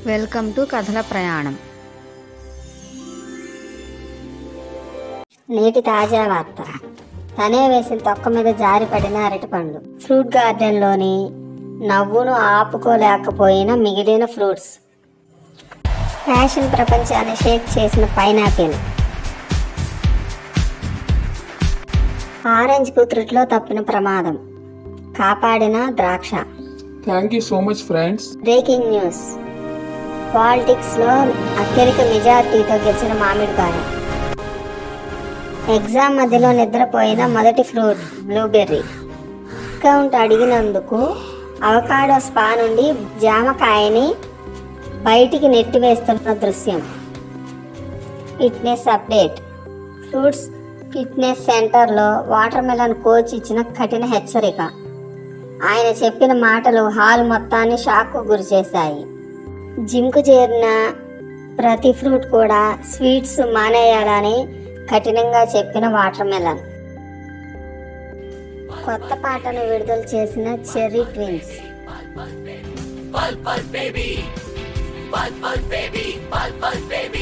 Welcome to కథల ప్రయాణం. నేటి తాజా వార్త. తనే వేసిన తొక్క మీద జారిపడిన అరటిపండు. ఫ్రూట్ గార్డెన్లోని నవ్వును ఆపుకోలేకపోయిన మిగిలిన ఫ్రూట్స్. ఫ్యాషన్ ప్రపంచాన్ని షేక్ చేసిన పైనాపిల్. ఆరెంజ్ కూతురులో తప్పిన ప్రమాదం, కాపాడిన ద్రాక్ష. Thank you so much friends. Breaking news. Politics లో అత్యధిక మెజార్టీతో గెలిచిన మామిడికాయ. ఎగ్జామ్ మధ్యలో నిద్రపోయిన మొదటి ఫ్రూట్ బ్లూబెర్రీ. డిస్కౌంట్ అడిగినందుకు అవకాడో స్పా నుండి జామకాయని బయటికి నెట్టివేస్తున్న దృశ్యం. Fitness update. ఫ్రూట్స్ ఫిట్నెస్ సెంటర్లో వాటర్ మెలన్ కోచ్ ఇచ్చిన కఠిన హెచ్చరిక. ఆయన చెప్పిన మాటలు హాల్ మొత్తాన్ని షాక్కు గురి చేశాయి. జిమ్కు చేరిన ప్రతి ఫ్రూట్ కూడా స్వీట్స్ మానేయాలని కఠినంగా చెప్పిన వాటర్ మెలన్. కొత్త పాటను విడుదల చేసిన cherry twins. Bud, bud, baby. Bud, bud, baby. Bud, bud, baby.